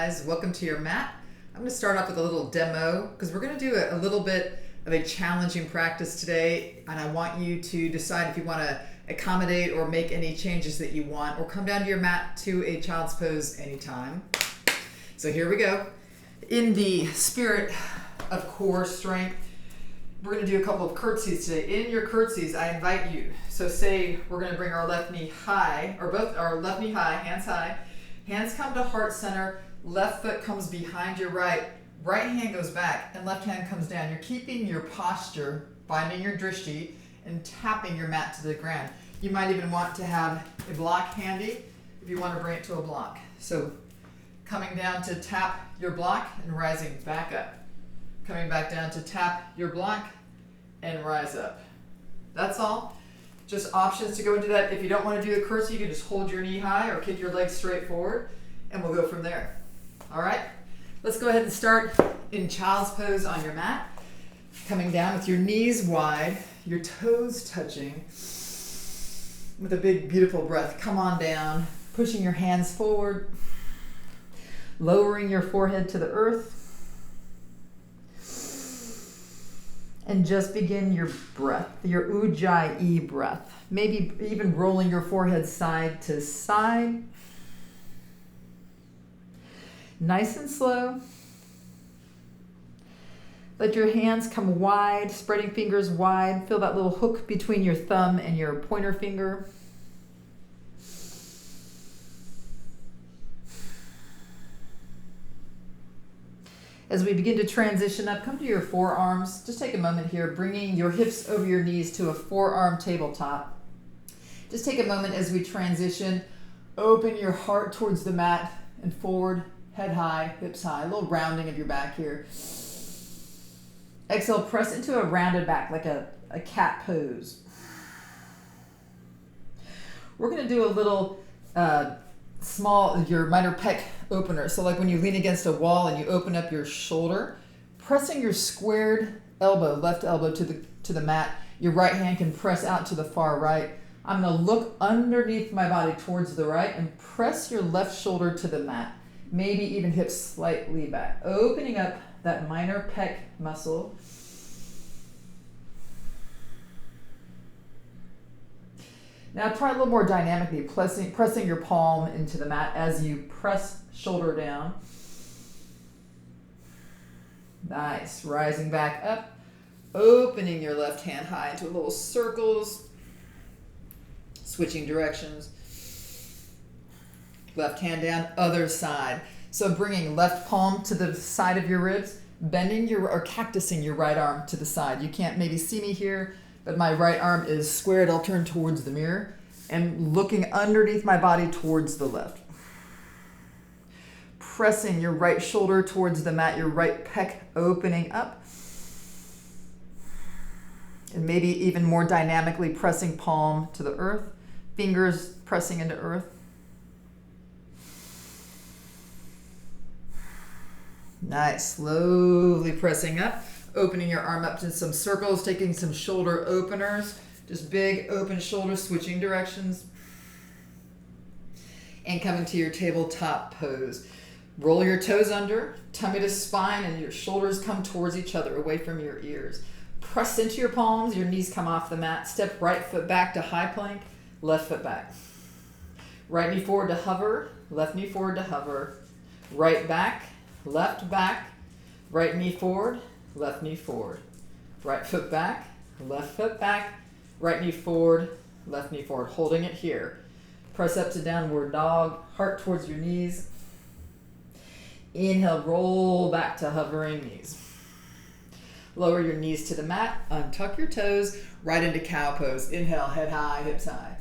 guys, welcome to your mat. I'm going to start off with a little demo because we're going to do a little bit of a challenging practice today, and I want you to decide if you want to accommodate or make any changes that you want, or come down to your mat to a child's pose anytime. So here we go. In the spirit of core strength, we're going to do a couple of curtsies today. In your curtsies, I invite you, so say we're going to bring our left knee high, or both our left knee high, hands come to heart center, left foot comes behind your right hand goes back, and left hand comes down. You're keeping your posture, binding your drishti, and tapping your mat to the ground. You might even want to have a block handy if you want to bring it to a block. So coming down to tap your block and rising back up. Coming back down to tap your block and rise up. That's all. Just options to go into that. If you don't want to do the curtsy, you can just hold your knee high or kick your legs straight forward, and we'll go from there. All right? Let's go ahead and start in child's pose on your mat. Coming down with your knees wide, your toes touching, with a big, beautiful breath. Come on down, pushing your hands forward, lowering your forehead to the earth. And just begin your breath, your Ujjayi breath. Maybe even rolling your forehead side to side. Nice and slow. Let your hands come wide, spreading fingers wide. Feel that little hook between your thumb and your pointer finger. As we begin to transition up, come to your forearms. Just take a moment here, bringing your hips over your knees to a forearm tabletop. Just take a moment as we transition. Open your heart towards the mat and forward, head high, hips high. A little rounding of your back here. Exhale, press into a rounded back like a cat pose. We're going to do a little your minor pec opener. So like when you lean against a wall and you open up your shoulder, pressing your squared elbow, left elbow to the mat, your right hand can press out to the far right. I'm going to look underneath my body towards the right and press your left shoulder to the mat. Maybe even hips slightly back. Opening up that minor pec muscle. Now try a little more dynamically, pressing your palm into the mat as you press shoulder down. Nice. Rising back up, opening your left hand high into little circles, switching directions. Left hand down, other side. So bringing left palm to the side of your ribs, bending or cactusing your right arm to the side. You can't maybe see me here, but my right arm is squared. I'll turn towards the mirror and looking underneath my body towards the left. Pressing your right shoulder towards the mat, your right pec opening up. And maybe even more dynamically pressing palm to the earth, fingers pressing into earth. Nice. Slowly pressing up. Opening your arm up to some circles, taking some shoulder openers. Just big open shoulders, switching directions. And coming to your tabletop pose. Roll your toes under, tummy to spine, and your shoulders come towards each other, away from your ears. Press into your palms, your knees come off the mat. Step right foot back to high plank, left foot back. Right knee forward to hover, left knee forward to hover. Right back, left back, right knee forward, left knee forward. Right foot back, left foot back, right knee forward, left knee forward. Holding it here. Press up to downward dog, heart towards your knees. Inhale, roll back to hovering knees. Lower your knees to the mat, untuck your toes, right into cow pose. Inhale, head high, hips high.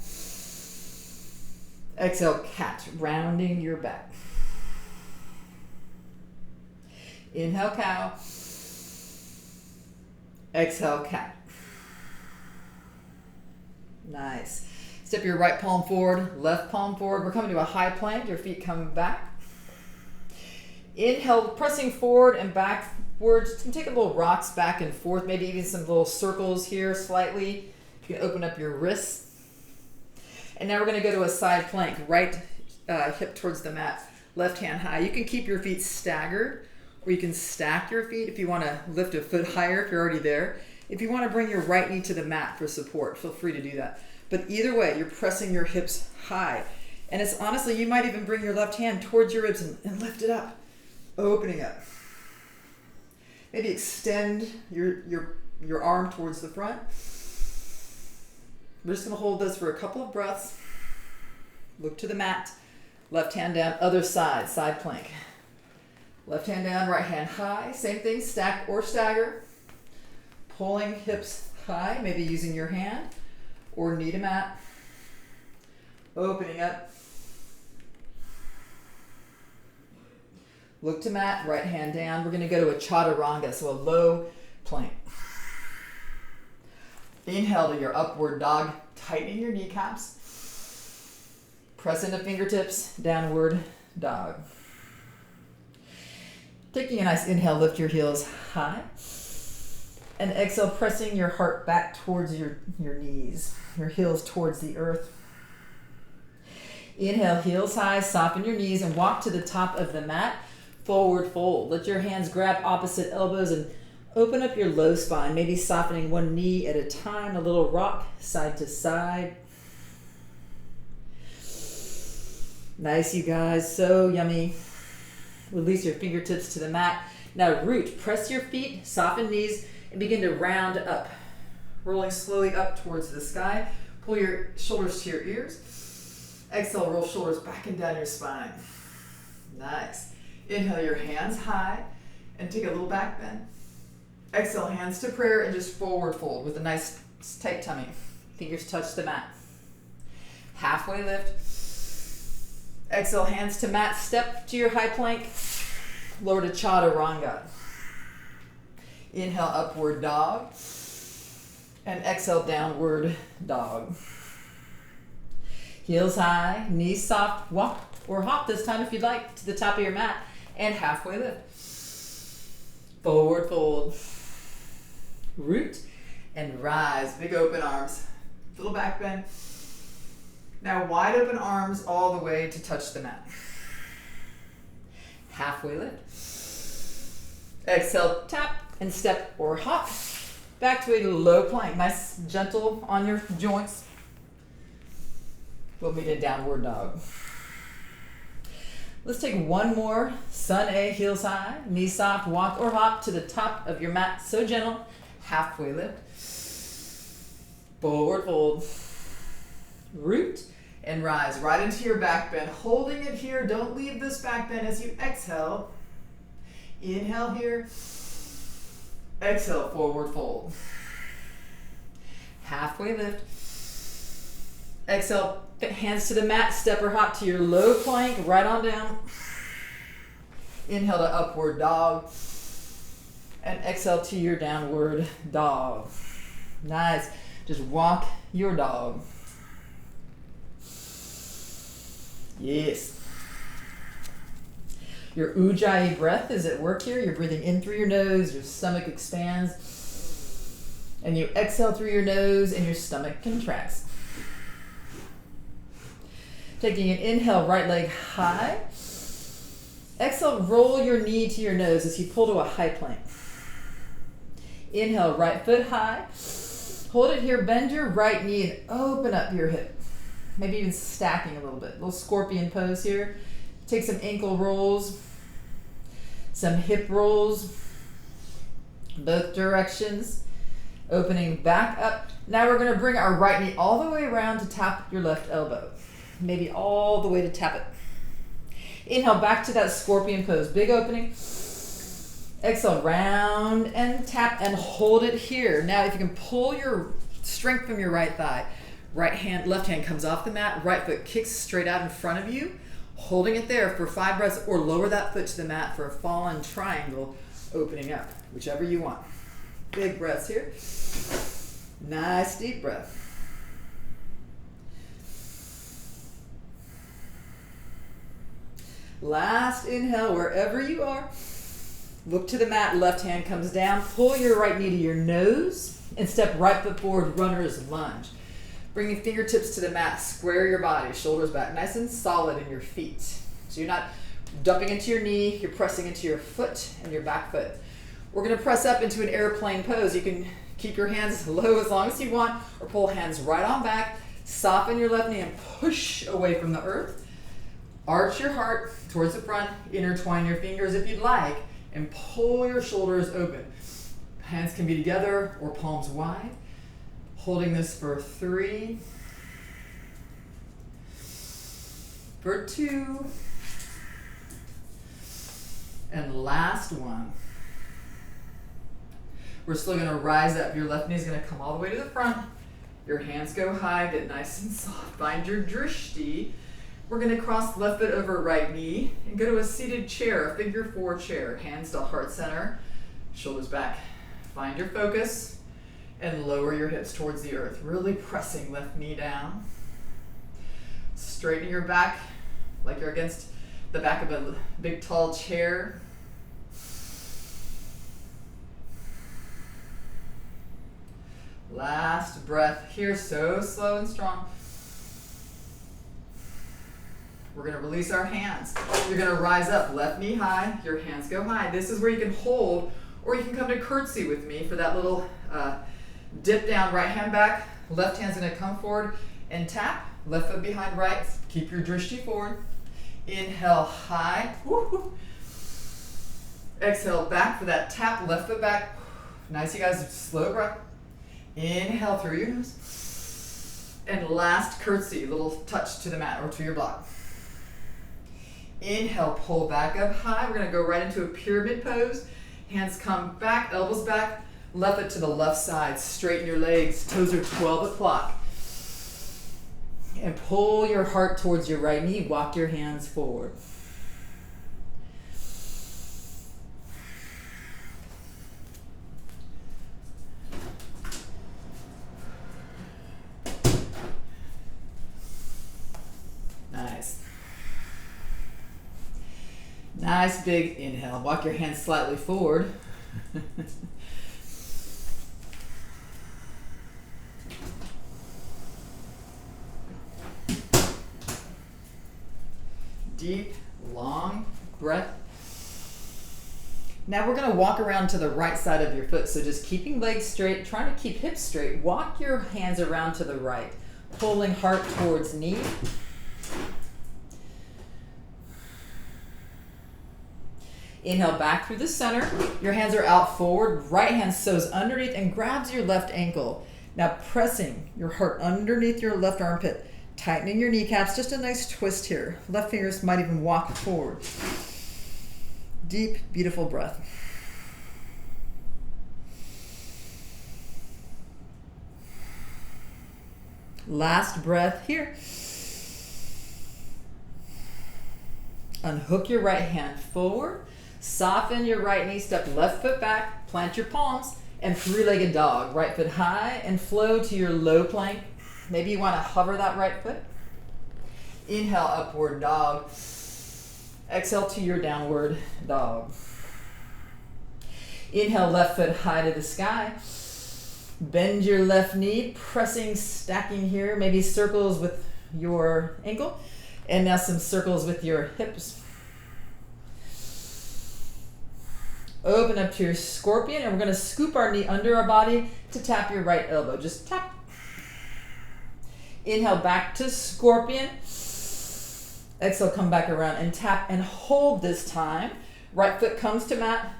Exhale, cat, rounding your back. Inhale, cow. Exhale, cat. Nice. Step your right palm forward, left palm forward. We're coming to a high plank. Your feet come back. Inhale, pressing forward and backwards. You can take a little rocks back and forth, maybe even some little circles here slightly. You can open up your wrists. And now we're going to go to a side plank, right hip towards the mat, left hand high. You can keep your feet staggered, or you can stack your feet if you want to lift a foot higher if you're already there. If you want to bring your right knee to the mat for support, feel free to do that. But either way, you're pressing your hips high. And it's honestly, you might even bring your left hand towards your ribs and lift it up, opening up. Maybe extend your arm towards the front. We're just going to hold this for a couple of breaths. Look to the mat. Left hand down, other side, side plank. Left hand down, right hand high. Same thing, stack or stagger. Pulling hips high, maybe using your hand or knee to mat. Opening up. Look to mat, right hand down. We're going to go to a chaturanga, so a low plank. Inhale to your upward dog, tightening your kneecaps. Press into fingertips, downward dog. Taking a nice inhale, lift your heels high. And exhale, pressing your heart back towards your knees, your heels towards the earth. Inhale, heels high, soften your knees and walk to the top of the mat. Forward fold. Let your hands grab opposite elbows and open up your low spine, maybe softening one knee at a time, a little rock side to side. Nice, you guys, so yummy. Release your fingertips to the mat. Now root, press your feet, soften knees, and begin to round up. Rolling slowly up towards the sky. Pull your shoulders to your ears. Exhale, roll shoulders back and down your spine. Nice. Inhale your hands high and take a little back bend. Exhale, hands to prayer and just forward fold with a nice tight tummy. Fingers touch the mat. Halfway lift. Exhale, hands to mat, step to your high plank. Lower to chaturanga. Inhale, upward dog. And exhale, downward dog. Heels high, knees soft, walk or hop this time if you'd like to the top of your mat. And halfway lift. Forward fold. Root and rise. Big open arms. Little back bend. Now wide open arms all the way to touch the mat. Halfway lift. Exhale, tap and step or hop. Back to a low plank. Nice, gentle on your joints. We'll meet in downward dog. Let's take one more. Sun A, heels high, knees soft, walk or hop to the top of your mat. So gentle. Halfway lift. Forward fold. Root and rise right into your back bend. Holding it here. Don't leave this back bend as you exhale. Inhale here. Exhale, forward fold. Halfway lift. Exhale, hands to the mat, step or hop to your low plank, right on down. Inhale to upward dog. And exhale to your downward dog. Nice. Just walk your dog. Yes. Your Ujjayi breath is at work here. You're breathing in through your nose, your stomach expands. And you exhale through your nose and your stomach contracts. Taking an inhale, right leg high. Exhale, roll your knee to your nose as you pull to a high plank. Inhale, right foot high. Hold it here, bend your right knee and open up your hip. Maybe even stacking a little bit. A little scorpion pose here. Take some ankle rolls, some hip rolls, both directions. Opening back up. Now we're going to bring our right knee all the way around to tap your left elbow. Maybe all the way to tap it. Inhale back to that scorpion pose. Big opening. Exhale, round and tap and hold it here. Now if you can pull your strength from your right thigh, right hand, left hand comes off the mat, right foot kicks straight out in front of you, holding it there for 5 breaths, or lower that foot to the mat for a fallen triangle, opening up, whichever you want. Big breaths here. Nice deep breath. Last inhale, wherever you are. Look to the mat, left hand comes down. Pull your right knee to your nose and step right foot forward, runner's lunge. Bringing fingertips to the mat, square your body, shoulders back, nice and solid in your feet. So you're not Dumping into your knee, you're pressing into your foot and your back foot. We're gonna press up into an airplane pose. You can keep your hands low as long as you want, or pull hands right on back. Soften your left knee and push away from the earth. Arch your heart towards the front, intertwine your fingers if you'd like, and pull your shoulders open. Hands can be together or palms wide. Holding this for 3, for 2, and last one. We're still gonna rise up. Your left knee is gonna come all the way to the front. Your hands go high, get nice and soft. Find your drishti. We're gonna cross left foot over right knee and go to a seated chair, a figure 4 chair. Hands to heart center, shoulders back. Find your focus and lower your hips towards the earth. Really pressing left knee down. Straighten your back like you're against the back of a big tall chair. Last breath here, so slow and strong. We're gonna release our hands. You're gonna rise up, left knee high, your hands go high. This is where you can hold, or you can come to curtsy with me for that little dip down, right hand back, left hand's gonna come forward and tap, left foot behind right, keep your drishti forward. Inhale, high. Woo-hoo. Exhale, back for that tap, left foot back. Nice, you guys, slow breath. Inhale through your nose. And last curtsy, little touch to the mat or to your block. Inhale, pull back up high. We're gonna go right into a pyramid pose. Hands come back, elbows back, left foot to the left side. Straighten your legs, toes are 12 o'clock. And pull your heart towards your right knee, walk your hands forward. Nice. Nice big inhale. Walk your hands slightly forward. Deep, long breath. Now we're going to walk around to the right side of your foot. So just keeping legs straight, trying to keep hips straight. Walk your hands around to the right, pulling heart towards knee. Inhale back through the center. Your hands are out forward. Right hand sews underneath and grabs your left ankle. Now pressing your heart underneath your left armpit. Tightening your kneecaps, just a nice twist here. Left fingers might even walk forward. Deep, beautiful breath. Last breath here. Unhook your right hand forward. Soften your right knee, step left foot back, plant your palms, and 3-legged dog. Right foot high and flow to your low plank. Maybe you want to hover that right foot. Inhale, upward dog. Exhale to your downward dog. Inhale, left foot high to the sky. Bend your left knee, pressing, stacking here. Maybe circles with your ankle. And now some circles with your hips. Open up to your scorpion, and we're going to scoop our knee under our body to tap your right elbow. Just tap. Inhale back to scorpion. Exhale, come back around and tap and hold this time. Right foot comes to mat,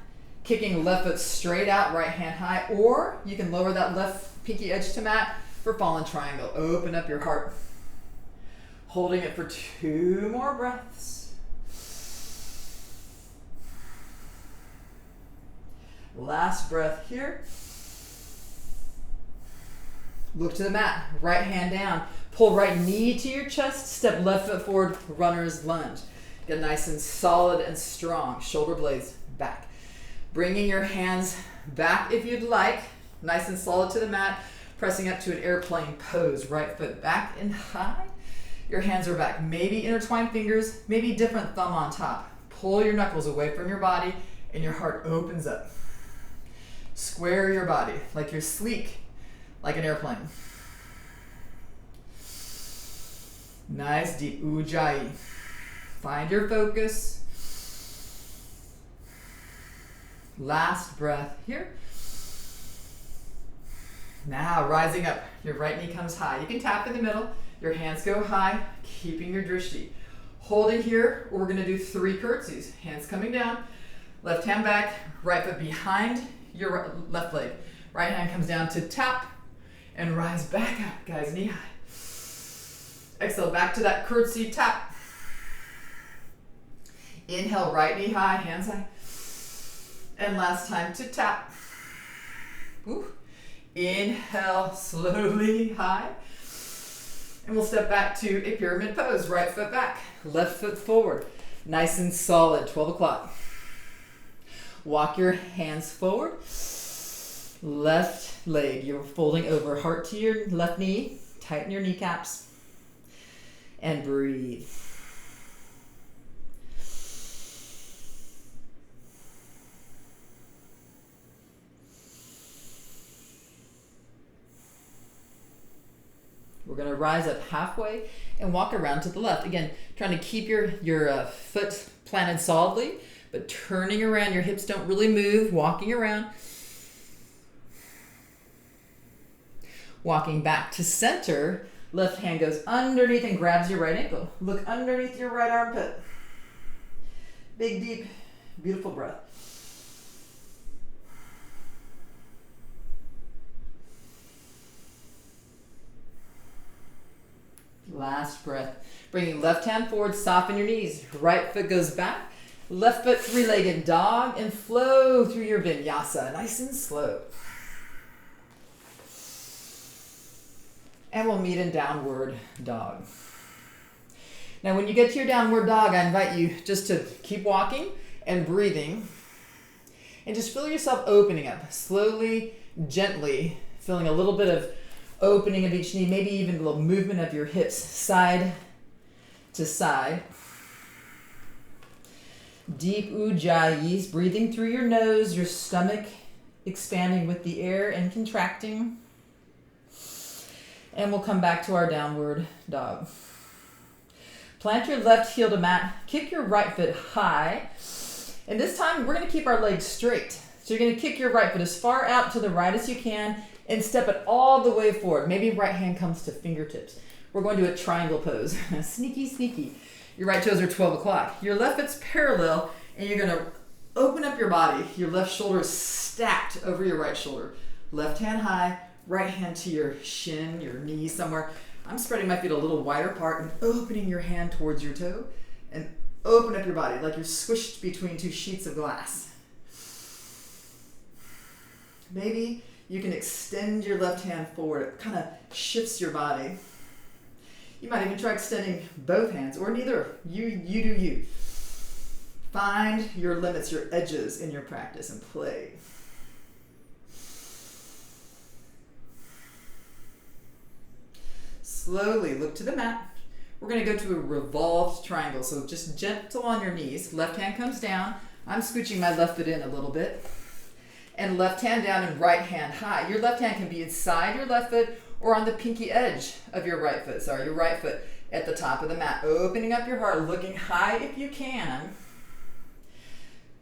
kicking left foot straight out, right hand high, or you can lower that left pinky edge to mat for fallen triangle. Open up your heart. Holding it for 2 more breaths. Last breath here. Look to the mat, right hand down. Pull right knee to your chest, step left foot forward, runner's lunge. Get nice and solid and strong. Shoulder blades back. Bringing your hands back if you'd like. Nice and solid to the mat. Pressing up to an airplane pose. Right foot back and high. Your hands are back. Maybe intertwine fingers, maybe different thumb on top. Pull your knuckles away from your body and your heart opens up. Square your body like you're sleek, like an airplane. Nice deep ujjayi. Find your focus. Last breath here. Now rising up, your right knee comes high. You can tap in the middle, your hands go high, keeping your drishti. Holding here, we're gonna do 3 curtsies. Hands coming down, left hand back, right foot behind your left leg. Right hand comes down to tap and rise back up, guys, knee high. Exhale, back to that curtsy tap. Inhale, right knee high, hands high. And last time to tap. Ooh. Inhale, slowly high. And we'll step back to a pyramid pose. Right foot back, left foot forward. Nice and solid, 12 o'clock. Walk your hands forward. Left leg, you're folding over, heart to your left knee. Tighten your kneecaps. And breathe. We're going to rise up halfway and walk around to the left. Again, trying to keep your foot planted solidly, but turning around. Your hips don't really move, walking around. Walking back to center. Left hand goes underneath and grabs your right ankle. Look underneath your right armpit. Big, deep, beautiful breath. Last breath. Bringing left hand forward, soften your knees. Right foot goes back. Left foot three-legged dog and flow through your vinyasa, nice and slow. And we'll meet in downward dog. Now when you get to your downward dog, I invite you just to keep walking and breathing. And just feel yourself opening up, slowly, gently, feeling a little bit of opening of each knee, maybe even a little movement of your hips side to side. Deep ujjayis, breathing through your nose, your stomach expanding with the air and contracting. And we'll come back to our downward dog. Plant your left heel to mat, kick your right foot high. And this time we're gonna keep our legs straight. So you're gonna kick your right foot as far out to the right as you can and step it all the way forward. Maybe right hand comes to fingertips. We're going to a triangle pose. Sneaky, sneaky. Your right toes are 12 o'clock. Your left foot's parallel, and you're gonna open up your body. Your left shoulder is stacked over your right shoulder. Left hand high, right hand to your shin, your knee somewhere. I'm spreading my feet a little wider apart and opening your hand towards your toe, and open up your body like you're squished between 2 sheets of glass. Maybe you can extend your left hand forward. It kind of shifts your body. You might even try extending both hands, or neither. You do you. Find your limits, your edges in your practice, and play. Slowly look to the mat. We're going to go to a revolved triangle, so just gentle on your knees. Left hand comes down. I'm scooching my left foot in a little bit. And left hand down and right hand high. Your left hand can be inside your left foot or on the pinky edge of your right foot. Sorry, your right foot at the top of the mat. Opening up your heart, looking high if you can.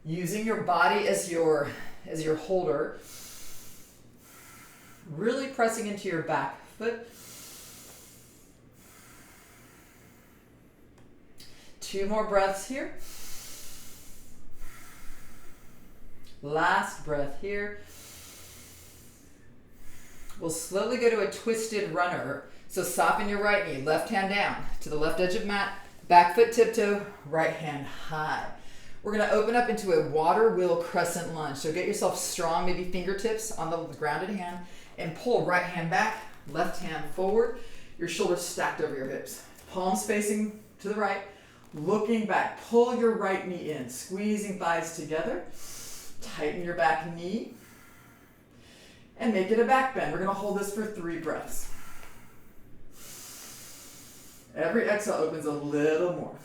Using your body as your holder. Really pressing into your back foot. 2 more breaths here. Last breath here. We'll slowly go to a twisted runner. So soften your right knee, left hand down to the left edge of mat, back foot tiptoe, right hand high. We're gonna open up into a water wheel crescent lunge. So get yourself strong, maybe fingertips on the grounded hand, and pull right hand back, left hand forward, your shoulders stacked over your hips. Palms facing to the right, looking back, pull your right knee in, squeezing thighs together. Tighten your back knee and make it a back bend. We're going to hold this for 3 breaths. Every exhale opens a little more.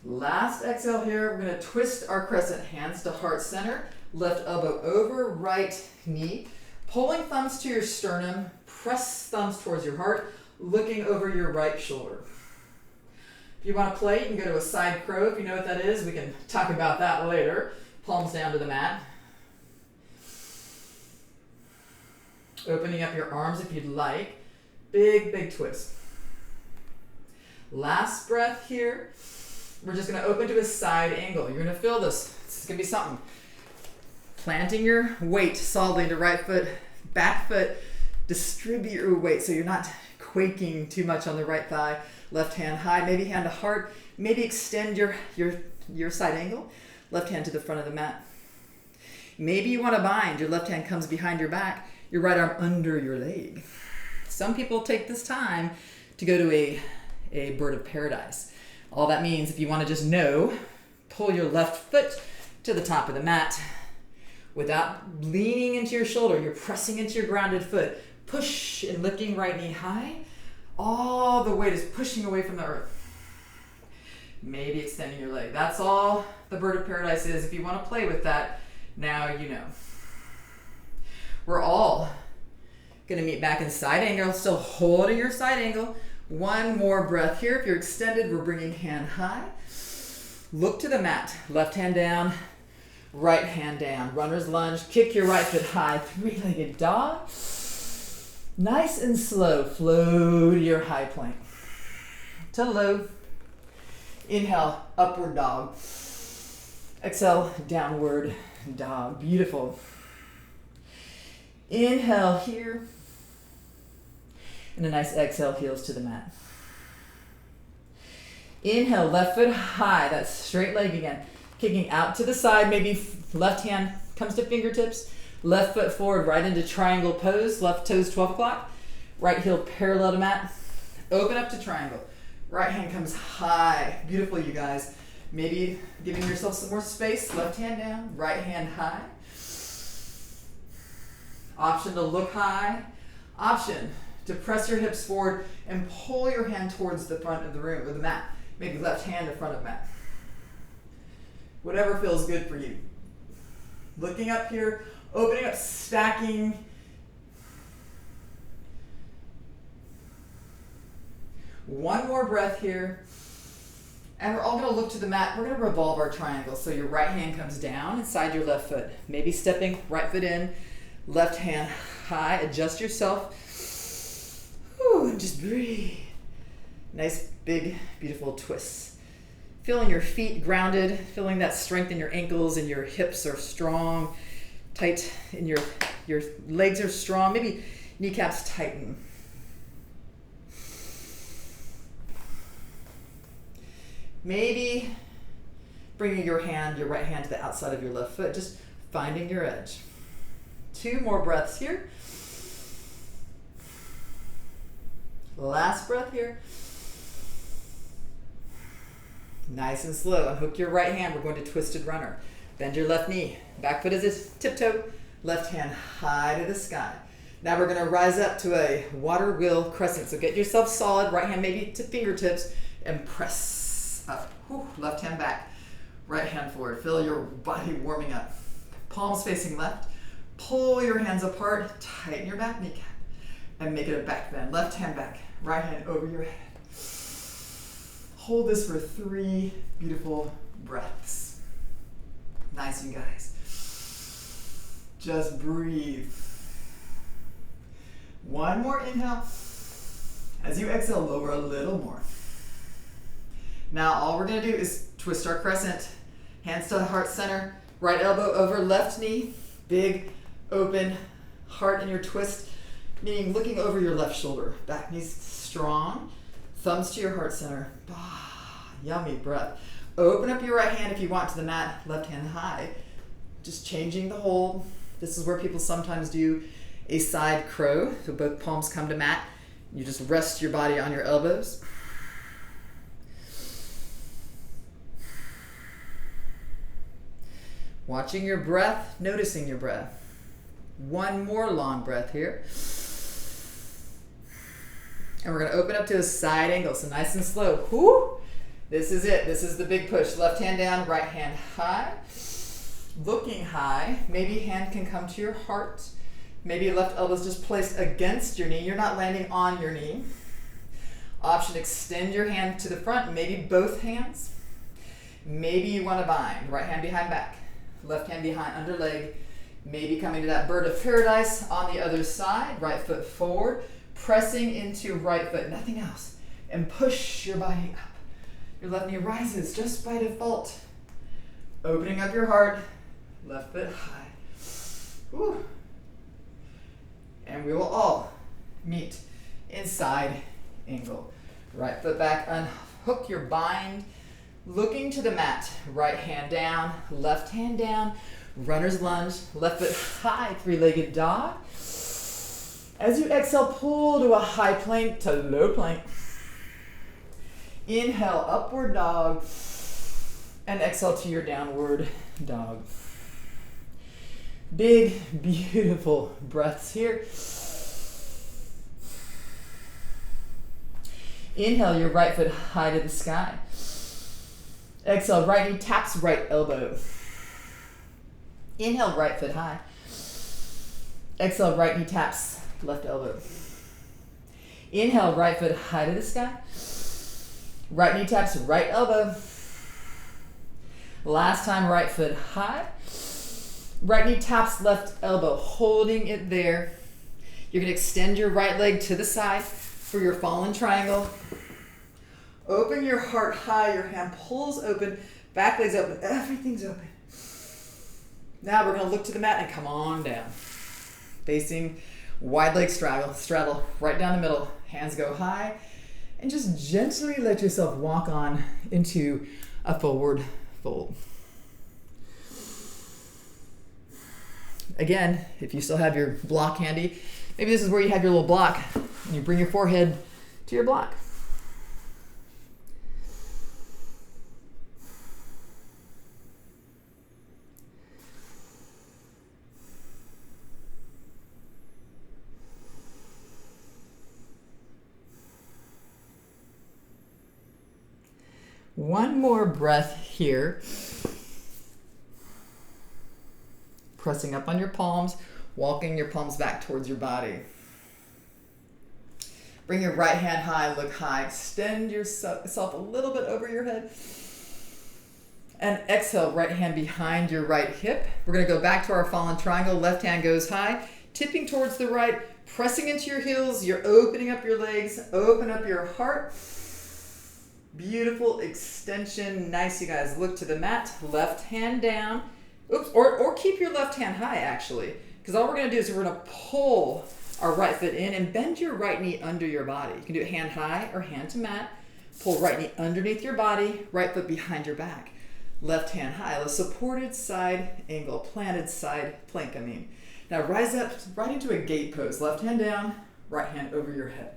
Last exhale here, we're going to twist our crescent, hands to heart center, left elbow over, right knee, pulling thumbs to your sternum, press thumbs towards your heart, looking over your right shoulder. you want to play, you can go to a side crow. If you know what that is, we can talk about that later. Palms down to the mat. Opening up your arms if you'd like. Big, big twist. Last breath here. We're just going to open to a side angle. You're going to feel this. This is going to be something. Planting your weight solidly into right foot, back foot. Distribute your weight so you're not quaking too much on the right thigh. Left hand high, maybe hand to heart. Maybe extend your side angle. Left hand to the front of the mat. Maybe you want to bind. Your left hand comes behind your back. Your right arm under your leg. Some people take this time to go to a bird of paradise. All that means, if you want to just know, pull your left foot to the top of the mat. Without leaning into your shoulder, you're pressing into your grounded foot. Push and lifting right knee high. All the weight is pushing away from the earth. Maybe extending your leg. That's all the bird of paradise is. If you want to play with that, now you know. We're all going to meet back in side angle, still holding your side angle. One more breath here. If you're extended, we're bringing hand high. Look to the mat. Left hand down, right hand down. Runner's lunge. Kick your right foot high. Three-legged dog. Nice and slow. Flow to your high plank. To low. Inhale, upward dog. Exhale, downward dog. Beautiful. Inhale here. And a nice exhale, heels to the mat. Inhale, left foot high. That's straight leg again. Kicking out to the side. Maybe left hand comes to fingertips. Left foot forward, right into triangle pose. Left toes 12 o'clock. Right heel parallel to mat. Open up to triangle. Right hand comes high. Beautiful, you guys. Maybe giving yourself some more space. Left hand down, right hand high. Option to look high. Option to press your hips forward and pull your hand towards the front of the room or the mat. Maybe left hand in front of mat. Whatever feels good for you. Looking up here, opening up, stacking. One more breath here. And we're all going to look to the mat. We're going to revolve our triangle. So your right hand comes down inside your left foot. Maybe stepping right foot in, left hand high. Adjust yourself. Whew, and just breathe. Nice, big, beautiful twists. Feeling your feet grounded, feeling that strength in your ankles and your hips are strong, tight, and your legs are strong. Maybe kneecaps tighten. Maybe bringing your right hand to the outside of your left foot, just finding your edge. 2 more breaths here. Last breath here. Nice and slow. Unhook your right hand. We're going to twisted runner. Bend your left knee. Back foot is a tiptoe. Left hand high to the sky. Now we're going to rise up to a water wheel crescent. So get yourself solid. Right hand maybe to fingertips and press up. Whew. Left hand back. Right hand forward. Feel your body warming up. Palms facing left. Pull your hands apart. Tighten your back kneecap. And make it a back bend. Left hand back. Right hand over your head. Hold this for 3 beautiful breaths. Nice, you guys. Just breathe. One more inhale. As you exhale, lower a little more. Now all we're going to do is twist our crescent. Hands to heart center. Right elbow over left knee. Big, open heart in your twist. Meaning looking over your left shoulder. Back knees strong. Thumbs to your heart center. Yummy breath. Open up your right hand if you want to the mat. Left hand high. Just changing the hold. This is where people sometimes do a side crow. So both palms come to mat. You just rest your body on your elbows. Watching your breath, noticing your breath. One more long breath here. And we're going to open up to a side angle, so nice and slow. Whoo! This is it. This is the big push. Left hand down, right hand high. Looking high. Maybe hand can come to your heart. Maybe your left elbow is just placed against your knee. You're not landing on your knee. Option, extend your hand to the front, maybe both hands. Maybe you want to bind. Right hand behind back, left hand behind under leg. Maybe coming to that bird of paradise on the other side. Right foot forward, pressing into right foot, nothing else. And push your body up. Your left knee rises just by default. Opening up your heart, left foot high. Woo. And we will all meet in side angle. Right foot back, unhook your bind. Looking to the mat, right hand down, left hand down, runner's lunge, left foot high, three-legged dog. As you exhale, pull to a high plank to low plank. Inhale, upward dog, and exhale to your downward dog. Big, beautiful breaths here. Inhale, your right foot high to the sky. Exhale, right knee taps right elbow. Inhale, right foot high. Exhale, right knee taps left elbow. Inhale, right foot high to the sky. Right knee taps right elbow. Last time, right foot high. Right knee taps left elbow, holding it there. You're going to extend your right leg to the side for your fallen triangle. Open your heart high, your hand pulls open, back leg's open, everything's open. Now we're going to look to the mat and come on down. Facing wide leg straddle right down the middle. Hands go high, and just gently let yourself walk on into a forward fold. Again, if you still have your block handy, maybe this is where you have your little block, and you bring your forehead to your block. One more breath here. Pressing up on your palms, walking your palms back towards your body. Bring your right hand high, look high. Extend yourself a little bit over your head. And exhale, right hand behind your right hip. We're going to go back to our fallen triangle. Left hand goes high, tipping towards the right, pressing into your heels. You're opening up your legs, open up your heart. Beautiful extension. Nice, you guys. Look to the mat. Left hand down. Oops, or keep your left hand high, actually. Because all we're going to do is we're going to pull our right foot in and bend your right knee under your body. You can do it hand high or hand to mat. Pull right knee underneath your body, right foot behind your back. Left hand high. A supported side angle, planted side plank, Now rise up right into a gate pose. Left hand down, right hand over your head.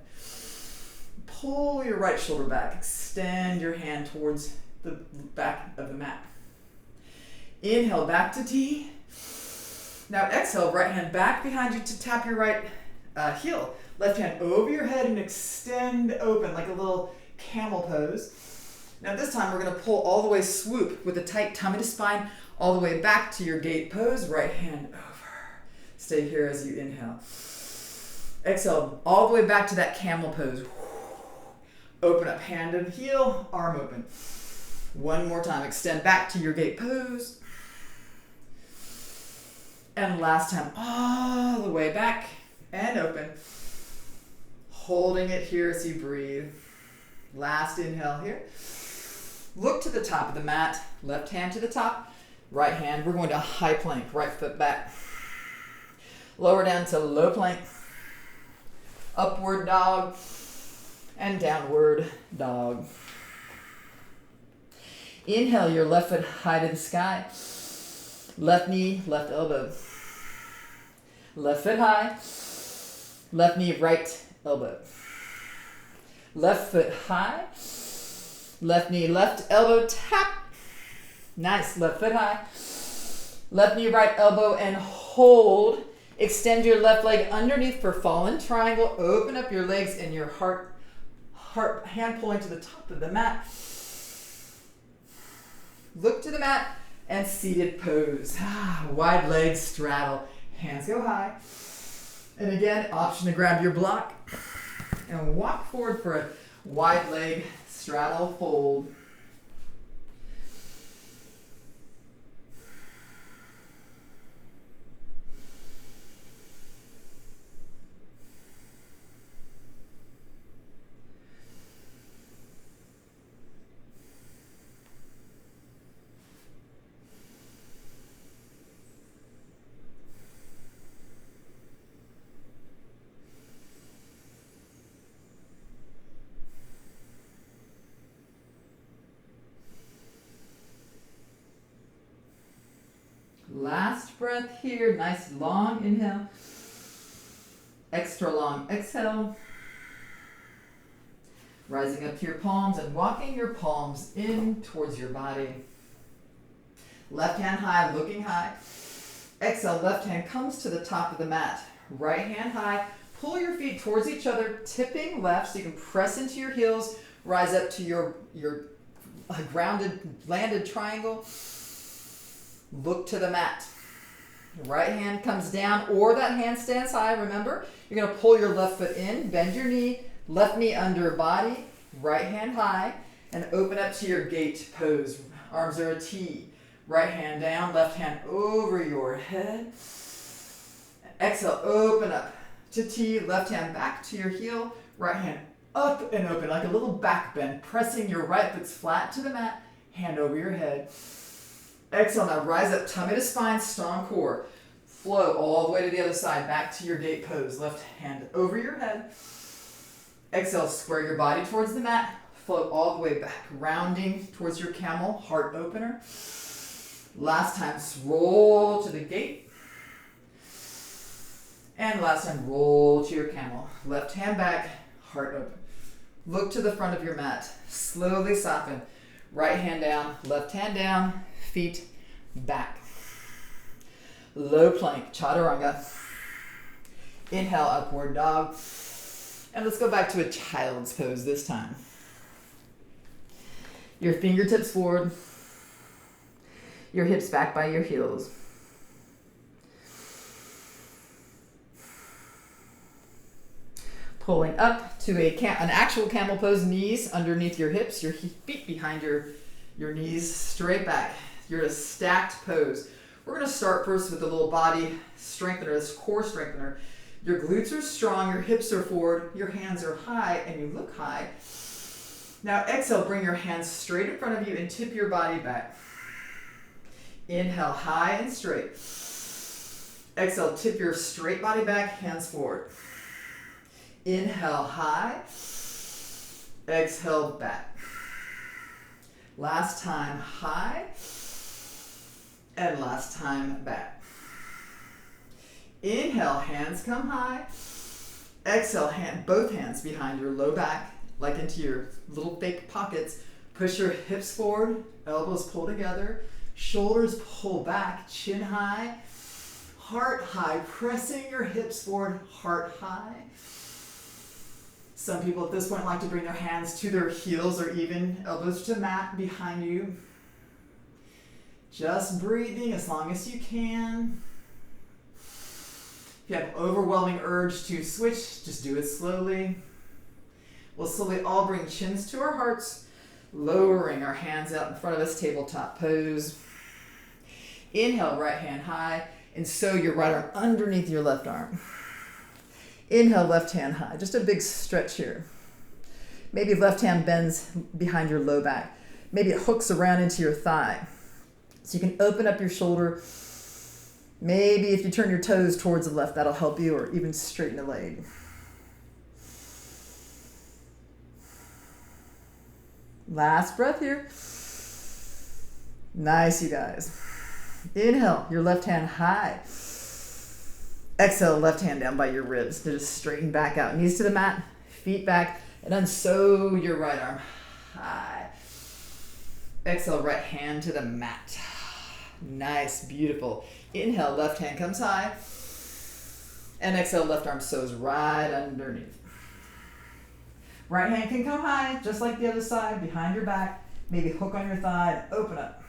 Pull your right shoulder back. Extend your hand towards the back of the mat. Inhale, back to T. Now exhale, right hand back behind you to tap your right heel. Left hand over your head and extend open like a little camel pose. Now this time we're going to pull all the way, swoop with a tight tummy to spine, all the way back to your gate pose. Right hand over. Stay here as you inhale. Exhale, all the way back to that camel pose. Open up, hand and heel, arm open. One more time, extend back to your gate pose. And last time, all the way back and open. Holding it here as you breathe. Last inhale here. Look to the top of the mat, left hand to the top, right hand. We're going to high plank, right foot back. Lower down to low plank. Upward dog. And downward dog. Inhale, your left foot high to the sky. Left knee, left elbow. Left foot high. Left knee, right elbow. Left foot high. Left knee, left elbow, tap. Nice, left foot high. Left knee, right elbow, and hold. Extend your left leg underneath for fallen triangle. Open up your legs and your heart hand pulling to the top of the mat. Look to the mat and seated pose. Wide legs straddle. Hands go high. And again, option to grab your block and walk forward for Wide leg, straddle, fold. Last breath here. Nice long inhale. Extra long exhale. Rising up to your palms and walking your palms in towards your body. Left hand high, looking high. Exhale, left hand comes to the top of the mat. Right hand high. Pull your feet towards each other, tipping left so you can press into your heels. Rise up to your grounded, landed triangle. Look to the mat. Right hand comes down or that hand stands high. Remember, you're going to pull your left foot in, bend your knee, left knee under body, right hand high, and open up to your gate pose. Arms are a T. Right hand down, left hand over your head. Exhale, open up to T, left hand back to your heel, right hand up and open like a little back bend, pressing your right foot flat to the mat, hand over your head. Exhale, now rise up, tummy to spine, strong core. Flow all the way to the other side, back to your gate pose. Left hand over your head. Exhale, square your body towards the mat. Float all the way back, rounding towards your camel, heart opener. Last time, roll to the gate. And last time, roll to your camel. Left hand back, heart open. Look to the front of your mat. Slowly soften. Right hand down, feet back. Low plank, chaturanga. Inhale, upward dog. And let's go back to a child's pose this time. Your fingertips forward. Your hips back by your heels. Pulling up to an actual camel pose, knees underneath your hips, your feet behind your knees, straight back. You're in a stacked pose. We're going to start first with a little body strengthener, this core strengthener. Your glutes are strong, your hips are forward, your hands are high, and you look high. Now exhale, bring your hands straight in front of you and tip your body back. Inhale, high and straight. Exhale, tip your straight body back, hands forward. Inhale, high. Exhale, back. Last time, high. And last time, back. Inhale, hands come high. Exhale, both hands behind your low back, like into your little fake pockets. Push your hips forward, elbows pull together, shoulders pull back, chin high, heart high, pressing your hips forward, heart high. Some people at this point like to bring their hands to their heels or even elbows to the mat behind you. Just breathing as long as you can. If you have overwhelming urge to switch, just do it slowly. We'll slowly all bring chins to our hearts, lowering our hands out in front of us, tabletop pose. Inhale, right hand high, and sew your right arm underneath your left arm. Inhale, left hand high. Just a big stretch here. Maybe left hand bends behind your low back. Maybe it hooks around into your thigh. So you can open up your shoulder. Maybe if you turn your toes towards the left, that'll help you, or even straighten the leg. Last breath here. Nice, you guys. Inhale, your left hand high. Exhale, left hand down by your ribs to just straighten back out. Knees to the mat, feet back, and unsew your right arm high. Exhale, right hand to the mat. Nice, beautiful. Inhale, left hand comes high. And exhale, left arm sews right underneath. Right hand can come high, just like the other side, behind your back. Maybe hook on your thigh and open up.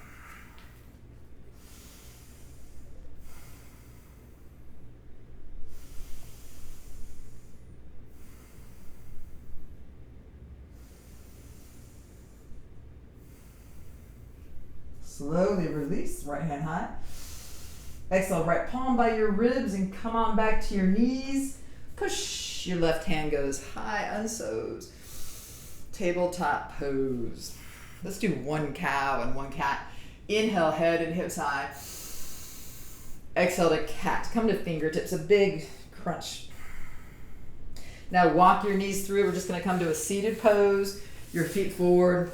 Slowly release, right hand high. Exhale, right palm by your ribs and come on back to your knees. Push, your left hand goes high, unsows. Tabletop pose. Let's do one cow and one cat. Inhale, head and hips high. Exhale to cat. Come to fingertips, a big crunch. Now walk your knees through. We're just going to come to a seated pose. Your feet forward.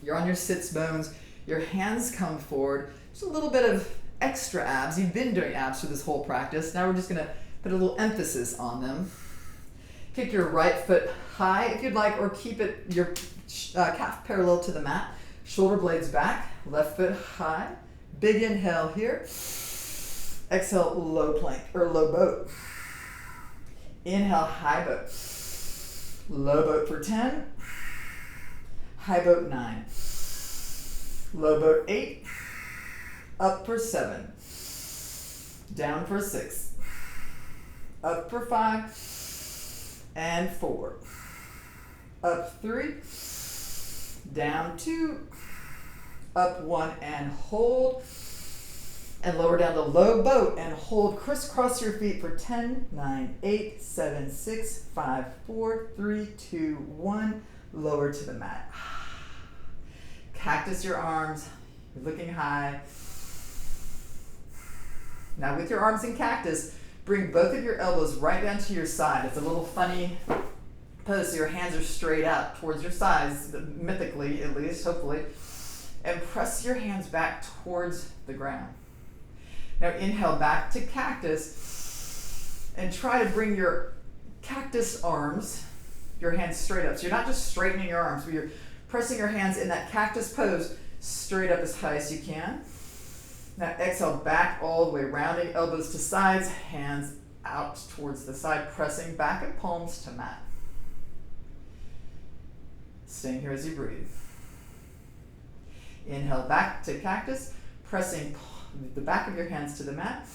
You're on your sits bones. Your hands come forward. Just a little bit of extra abs. You've been doing abs for this whole practice. Now we're just going to put a little emphasis on them. Kick your right foot high if you'd like, or keep it your calf parallel to the mat. Shoulder blades back. Left foot high. Big inhale here. Exhale, low plank or low boat. Inhale, high boat. Low boat for 10. High boat 9. Low boat 8. Up for 7. Down for 6. Up for 5. And 4. Up 3. Down 2. Up 1 and hold. And lower down to low boat and hold. Crisscross your feet for 10, 9, 8, 7, 6, 5, 4, 3, 2, 1. Lower to the mat. Cactus your arms. You're looking high. Now with your arms in cactus, bring both of your elbows right down to your side. It's a little funny pose, so your hands are straight out towards your sides, mythically at least, hopefully. And press your hands back towards the ground. Now inhale back to cactus and try to bring your cactus arms, your hands straight up. So you're not just straightening your arms, but you're pressing your hands in that cactus pose straight up as high as you can. Now exhale back all the way, rounding elbows to sides, hands out towards the side, pressing back at palms to mat. Staying here as you breathe. Inhale back to cactus, pressing the back of your hands to the mat.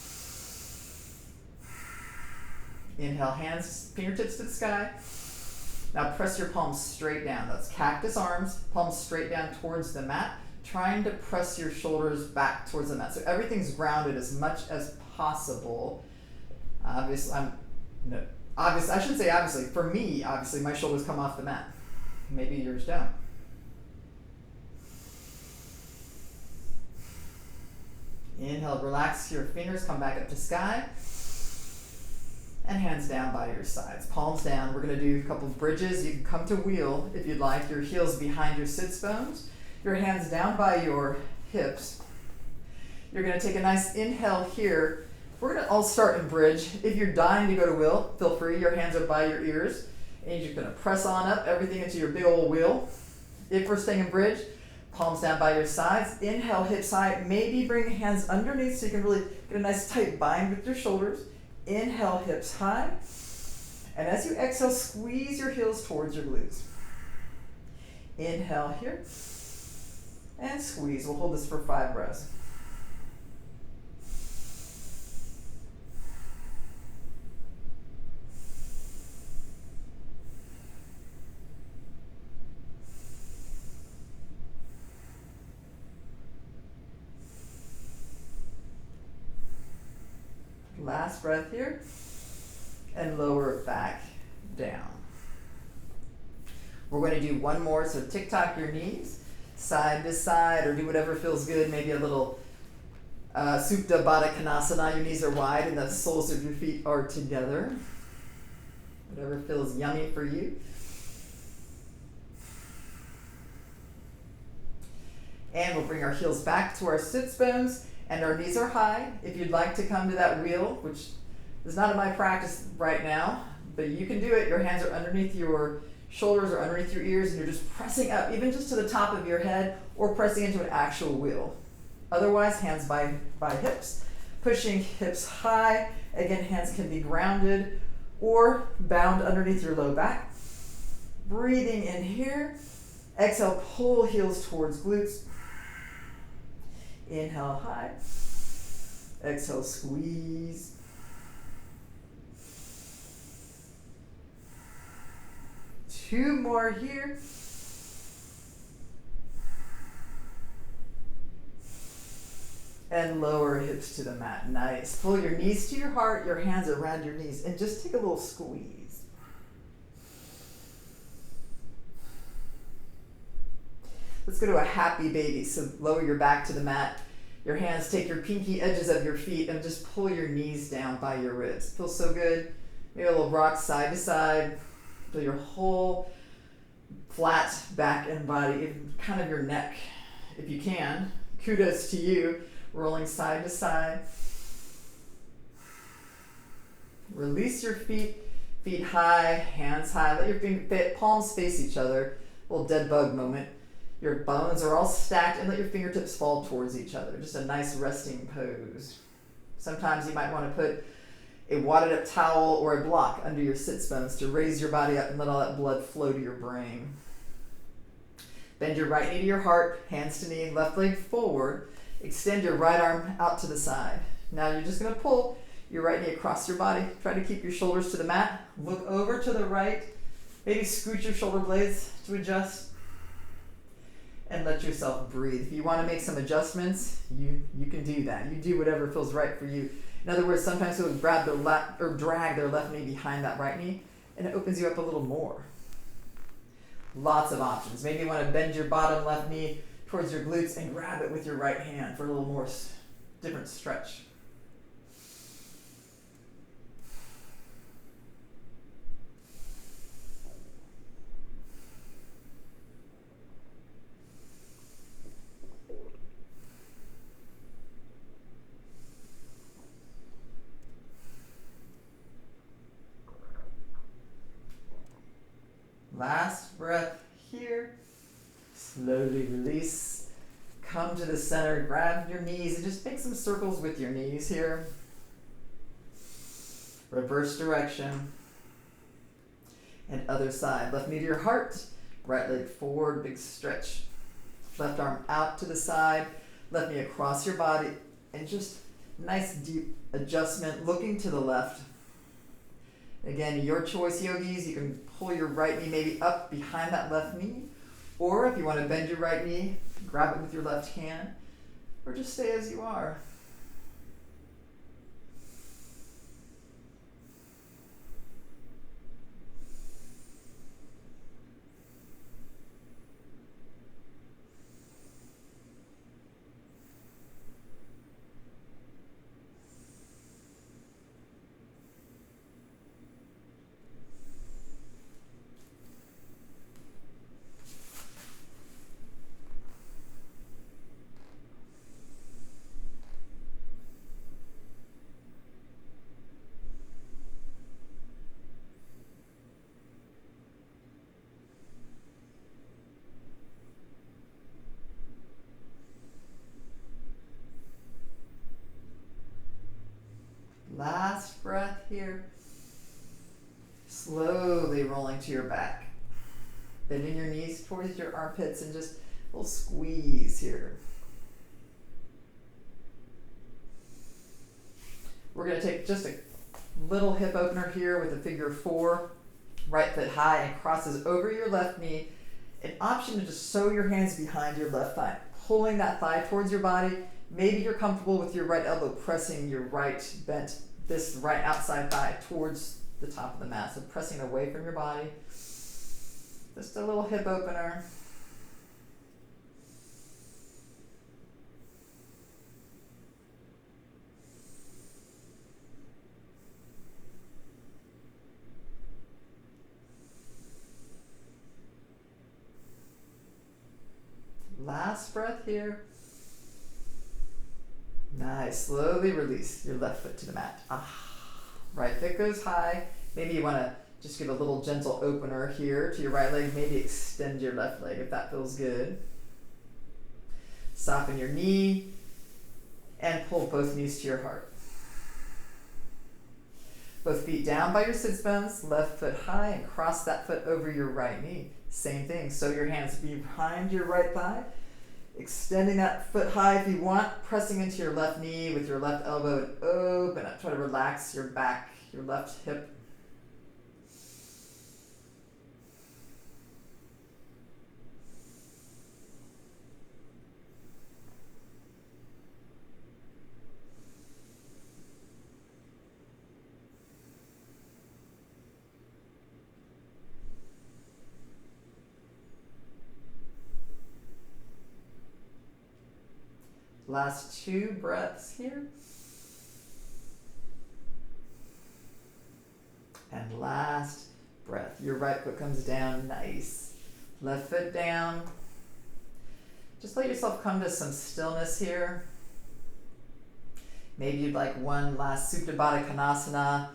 Inhale, hands, fingertips to the sky. Now press your palms straight down. That's cactus arms, palms straight down towards the mat, trying to press your shoulders back towards the mat. So everything's grounded as much as possible. Obviously, I shouldn't say obviously. For me, obviously, my shoulders come off the mat. Maybe yours don't. Inhale, relax your fingers, come back up to sky. And hands down by your sides. Palms down. We're going to do a couple of bridges. You can come to wheel if you'd like. Your heels behind your sits bones. Your hands down by your hips. You're going to take a nice inhale here. We're going to all start in bridge. If you're dying to go to wheel, feel free. Your hands are by your ears. And you're going to press on up everything into your big old wheel. If we're staying in bridge, palms down by your sides. Inhale, hips high. Maybe bring hands underneath so you can really get a nice tight bind with your shoulders. Inhale, hips high. And as you exhale, squeeze your heels towards your glutes. Inhale here. And squeeze. We'll hold this for 5 breaths. Last breath here, and lower it back down. We're going to do one more, so tick-tock your knees, side to side, or do whatever feels good, maybe a little Supta Baddha Konasana. Your knees are wide and the soles of your feet are together. Whatever feels yummy for you. And we'll bring our heels back to our sits bones. And our knees are high. If you'd like to come to that wheel, which is not in my practice right now, but you can do it. Your hands are underneath your shoulders or underneath your ears, and you're just pressing up, even just to the top of your head, or pressing into an actual wheel. Otherwise, hands by hips, pushing hips high. Again, hands can be grounded or bound underneath your low back. Breathing in here. Exhale, pull heels towards glutes. Inhale, high. Exhale, squeeze. Two more here. And lower hips to the mat. Nice. Pull your knees to your heart, your hands around your knees, and just take a little squeeze. Let's go to a happy baby. So lower your back to the mat. Your hands take your pinky edges of your feet and just pull your knees down by your ribs. Feels so good. Maybe a little rock side to side. Feel your whole flat back and body, even kind of your neck, if you can. Kudos to you. Rolling side to side. Release your feet, feet high, hands high. Let your palms face each other. A little dead bug moment. Your bones are all stacked and let your fingertips fall towards each other. Just a nice resting pose. Sometimes you might want to put a wadded up towel or a block under your sits bones to raise your body up and let all that blood flow to your brain. Bend your right knee to your heart, hands to knee, left leg forward. Extend your right arm out to the side. Now you're just going to pull your right knee across your body. Try to keep your shoulders to the mat. Look over to the right. Maybe scoot your shoulder blades to adjust. And let yourself breathe. If you want to make some adjustments, you can do that. You do whatever feels right for you. In other words, sometimes people grab their left or drag their left knee behind that right knee, and it opens you up a little more. Lots of options. Maybe you want to bend your bottom left knee towards your glutes and grab it with your right hand for a little more different stretch. Last breath here. Slowly release. Come to the center, grab your knees, and just make some circles with your knees here. Reverse direction. And other side. Left knee to your heart, right leg forward, big stretch. Left arm out to the side, left knee across your body, and just nice deep adjustment, looking to the left. Again, your choice, yogis. You can pull your right knee maybe up behind that left knee, or if you want to bend your right knee, grab it with your left hand, or just stay as you are. Last breath here. Slowly rolling to your back. Bending your knees towards your armpits and just a little squeeze here. We're going to take just a little hip opener here with a figure 4. Right foot high and crosses over your left knee. An option to just sew your hands behind your left thigh, pulling that thigh towards your body. Maybe you're comfortable with your right elbow pressing your right bent, this right outside thigh towards the top of the mat. So pressing away from your body. Just a little hip opener. Last breath here. Nice. Slowly release your left foot to the mat. Right foot goes high. Maybe you want to just give a little gentle opener here to your right leg. Maybe extend your left leg if that feels good. Soften your knee and pull both knees to your heart. Both feet down by your sits bones, left foot high, and cross that foot over your right knee. Same thing. Sew your hands behind your right thigh. Extending that foot high if you want, pressing into your left knee with your left elbow and open up. Try to relax your back, your left hip. Last 2 breaths here. And last breath. Your right foot comes down, nice. Left foot down. Just let yourself come to some stillness here. Maybe you'd like one last Supta Baddha Konasana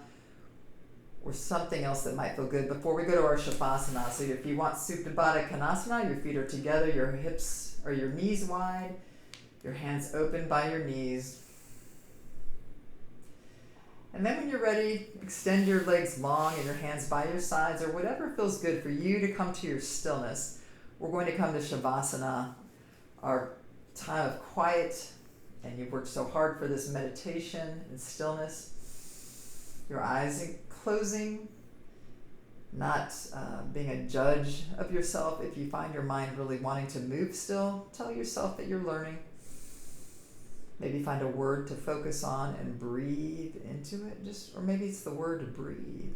or something else that might feel good before we go to our Savasana. So if you want Supta Baddha Konasana, your feet are together, your hips or your knees wide, your hands open by your knees. And then when you're ready, extend your legs long and your hands by your sides or whatever feels good for you to come to your stillness. We're going to come to Savasana, our time of quiet. And you've worked so hard for this meditation and stillness. Your eyes closing, not being a judge of yourself. If you find your mind really wanting to move still, tell yourself that you're learning. Maybe find a word to focus on and breathe into it. Or maybe it's the word to breathe.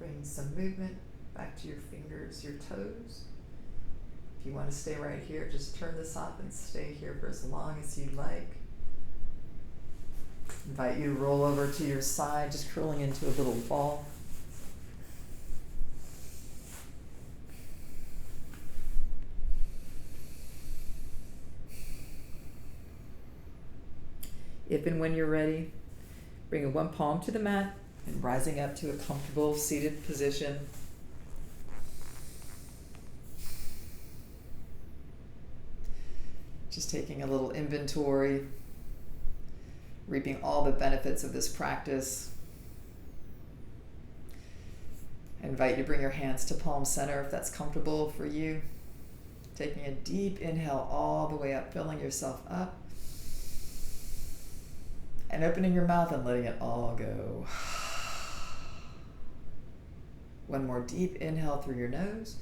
Bring some movement back to your fingers, your toes. If you want to stay right here, just turn this off and stay here for as long as you'd like. Invite you to roll over to your side, just curling into a little ball. If and when you're ready, bringing one palm to the mat and rising up to a comfortable seated position. Just taking a little inventory, reaping all the benefits of this practice. I invite you to bring your hands to palm center if that's comfortable for you. Taking a deep inhale all the way up, filling yourself up. And opening your mouth and letting it all go. One more deep inhale through your nose.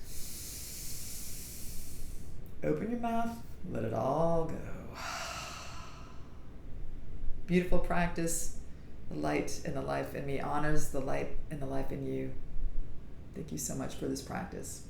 Open your mouth, let it all go. Beautiful practice. The light and the life in me honors the light and the life in you. Thank you so much for this practice.